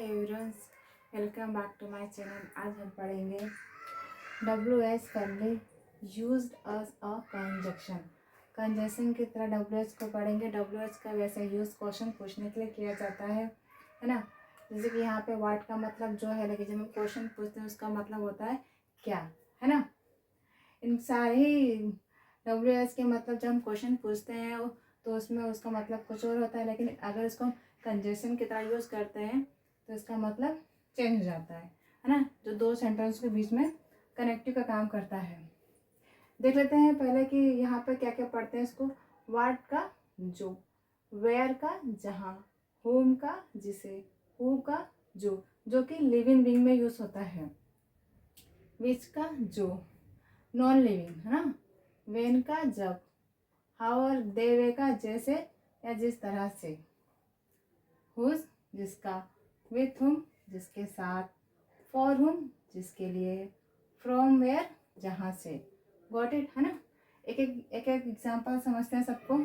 Everyone, welcome back to my channel. आज हम पढ़ेंगे WH family used as a conjunction. Conjunction की तरह WH को पढ़ेंगे। WH का वैसे यूज क्वेश्चन पूछने के लिए किया जाता है ना। जैसे कि यहाँ पे व्हाट का मतलब जो है, लेकिन जब हम क्वेश्चन पूछते हैं उसका मतलब होता है क्या, है ना। इन सारे WH के मतलब जब हम क्वेश्चन पूछते हैं तो उसमें उसका मतलब कुछ और होता है, लेकिन अगर इसको हम कंजक्शन की तरह यूज़ करते हैं तो इसका मतलब चेंज हो जाता है ना। जो दो सेंटेंस के बीच में कनेक्टिव का काम करता है। देख लेते हैं पहले कि यहाँ पे क्या क्या पढ़ते हैं इसको। व्हाट का जो, वेयर का जहाँ, होम का जिसे, हु का जो कि लिविंग बीइंग में यूज होता है। विच का जो, नॉन लिविंग, है ना। वेन का जब, हाउ और दे वे का जैसे या जिस तरह से, हुज जिसका, विथ हुम जिसके साथ, फॉर हुम जिसके लिए, फ्रॉम वेयर जहाँ से। गॉट इट, है ना। एक एक एग्जाम्पल समझते हैं सबको।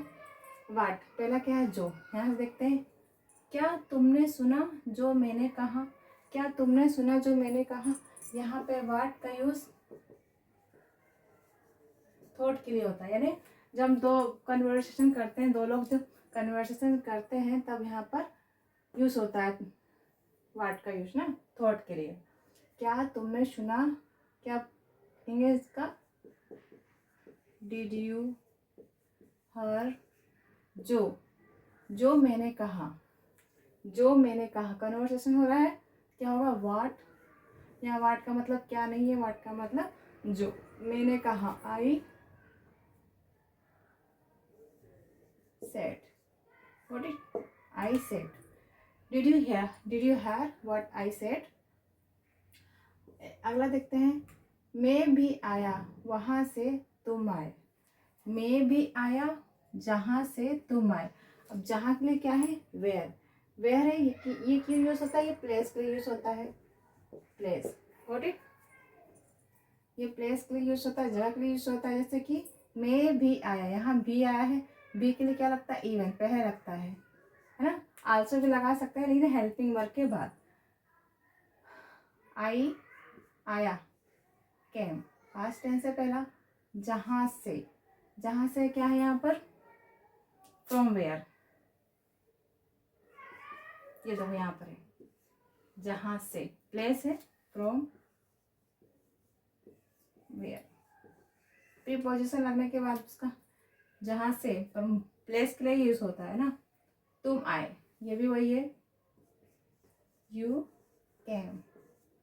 वाट पहला क्या है, जो। यहाँ से देखते हैं, क्या तुमने सुना जो मैंने कहा। क्या तुमने सुना जो मैंने कहा। यहाँ पे वाट का यूज थॉट के लिए होता है, यानी जब हम दो कन्वर्सेशन करते हैं, दो लोग जब कन्वर्सेशन करते हैं तब यहाँ पर यूज होता है वाट का यूज ना, थॉट के लिए। क्या तुमने सुना, क्या कहेंगे इसका, डिड यू हर, जो मैंने कहा, जो मैंने कहा। कन्वर्सेशन हो रहा है, क्या होगा, वाट। यहाँ वाट का मतलब क्या नहीं है, वाट का मतलब जो। मैंने कहा, I said, what it, I said. Did you hear what I said. अगला देखते हैं, मैं भी आया वहां से तुम आए। मैं भी आया जहां से तुम आए। अब जहां के लिए क्या है, वेयर। वेयर है, ये क्यों यूज होता है, ये प्लेस के लिए यूज होता है। Place, got it. ये प्लेस के लिए यूज होता है, जगह के लिए यूज होता है। जैसे कि मैं भी आया, यहाँ भी आया है, बी के लिए क्या लगता है, इवन पहले लगता है ना। आल्सो भी लगा सकते हैं, लेकिन हेल्पिंग वर्ब के बाद। आई आया, केम, पास्ट टेंस है पहला। जहां से क्या है यहाँ पर, फ्रॉम वेयर। ये देखो यहाँ पर है, जहां से प्लेस है, फ्रॉम वेयर। प्रीपोजिशन लगने के बाद उसका जहां से प्लेस के लिए यूज होता है ना। तुम आए, ये भी वही है, यू केम,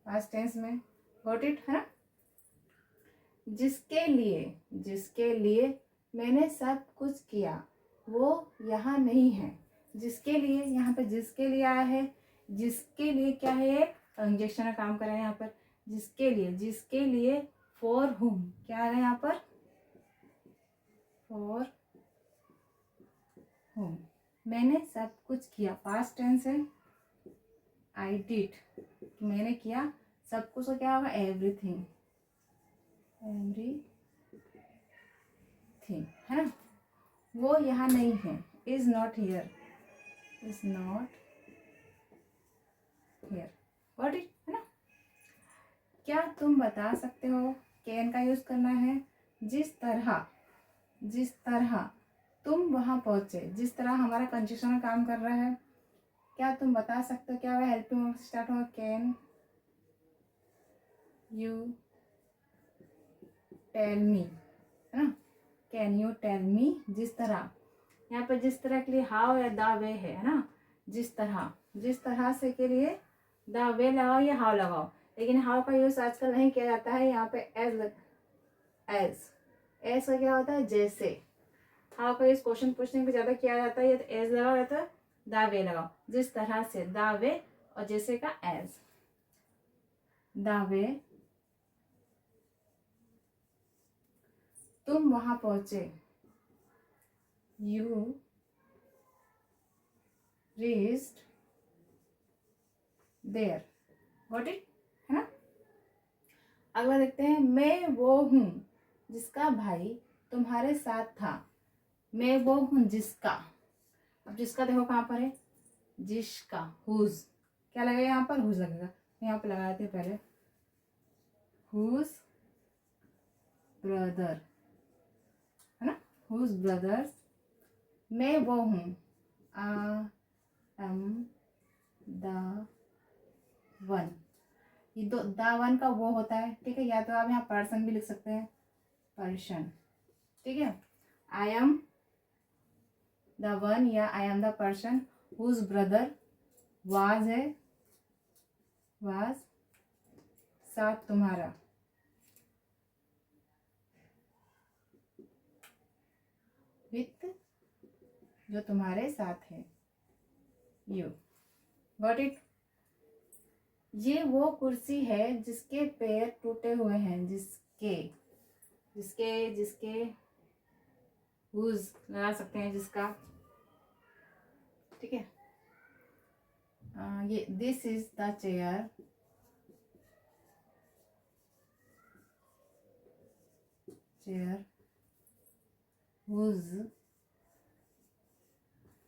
पास्ट टेंस में। गॉट इट, है ना। जिसके लिए मैंने सब कुछ किया वो यहाँ नहीं है। जिसके लिए, यहाँ पे जिसके लिए आया है। जिसके लिए क्या है, कंजक्शन का काम कर रहा है यहाँ पर। जिसके लिए फॉर हुम क्या है यहाँ पर, फॉर हुम। मैंने सब कुछ किया, पास्ट टेंस है, आई डिड, मैंने किया सब कुछ। क्या होगा, एवरीथिंग, है ना। वो यहाँ नहीं है, is not here, what it, है ना। क्या तुम बता सकते हो, कैन का यूज करना है। जिस तरह तुम वहां पहुंचे, जिस तरह हमारा कंजक्शन काम कर रहा है। क्या तुम बता सकते हो, क्या हुआ, हेल्पिंग स्टार्ट होगा, कैन यू टेल मी, है ना। कैन यू टेल मी, जिस तरह। यहाँ पे जिस तरह के लिए हाउ या द वे है ना। जिस तरह से के लिए द वे लगाओ या हाउ लगाओ, लेकिन हाउ का यूज आजकल नहीं किया जाता है। यहाँ पे एज का क्या होता है, जैसे। हाउ का यूज क्वेश्चन पूछने में ज्यादा किया जाता है, या तो एज लगाओ या तो द वे लगाओ। जिस तरह से, द वे, और जैसे का एज। द वे तुम वहां पहुंचे, you reached there, got it, है ना। अगला देखते हैं, मैं वो हूं जिसका भाई तुम्हारे साथ था। मैं वो हूं जिसका। अब जिसका देखो कहां पर है, जिसका, हुज क्या लगेगा यहाँ पर? हुज लगेगा। यहाँ पे लगा देते हैं पहले, हुज ब्रदर, है ना, हुज ब्रदर्स, मैं वो हूँ, आई एम द वन। ये दो द वन का वो होता है, ठीक है, या तो आप यहाँ पर्सन भी लिख सकते हैं, पर्सन, ठीक है। आई एम द वन या I am the person whose brother was है, वाज साथ तुम्हारा, विथ जो तुम्हारे साथ है, यू गॉट इट। ये वो कुर्सी है जिसके पैर टूटे हुए हैं, जिसके जिसके जिसके हुज लगा सकते हैं, जिसका, ठीक है। ये this is the chair, chair whose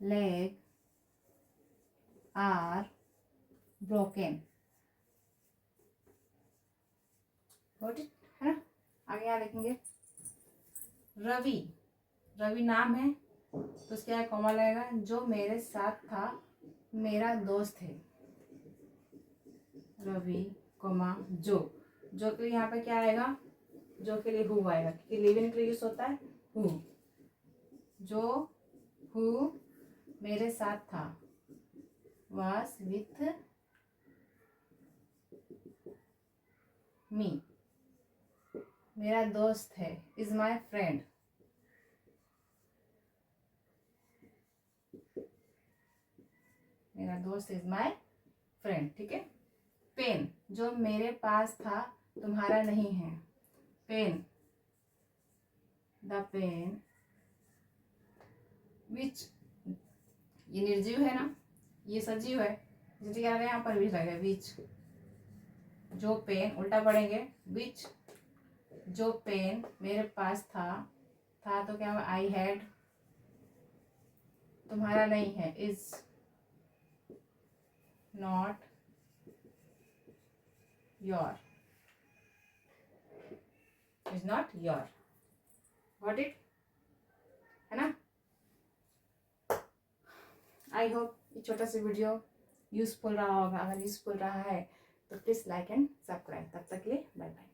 leg are broken, got it, है ना। आगे क्या लिखेंगे? रवि, रवि नाम है तो उसके यहाँ कॉमा लगेगा, जो मेरे साथ था, मेरा दोस्त है, रवि कॉमा जो, जो के लिए यहाँ पे क्या आएगा? जो के लिए हु आएगा, क्योंकि लिविंग के लिए यूज होता है हु। जो हु मेरे साथ था, वाज विथ मी, मेरा दोस्त है, इज माई फ्रेंड, मेरा दोस्त इज माई फ्रेंड, ठीक है। पेन, जो मेरे पास था, तुम्हारा नहीं है, पेन, द पेन विच, ये निर्जीव है ना, ये सजीव है, इसलिए क्या लगेगा? यहाँ पर विच लगेगा, विच, जो पेन उल्टा पढ़ेंगे, विच जो पेन मेरे पास था तो क्या हुआ? आई हैड, तुम्हारा नहीं है, is not your, is not your, got it, है ना। आई होप ये छोटा सा वीडियो यूजफुल रहा होगा। अगर यूजफुल रहा है तो प्लीज़ लाइक एंड सब्सक्राइब। तब तक के लिए बाय बाय।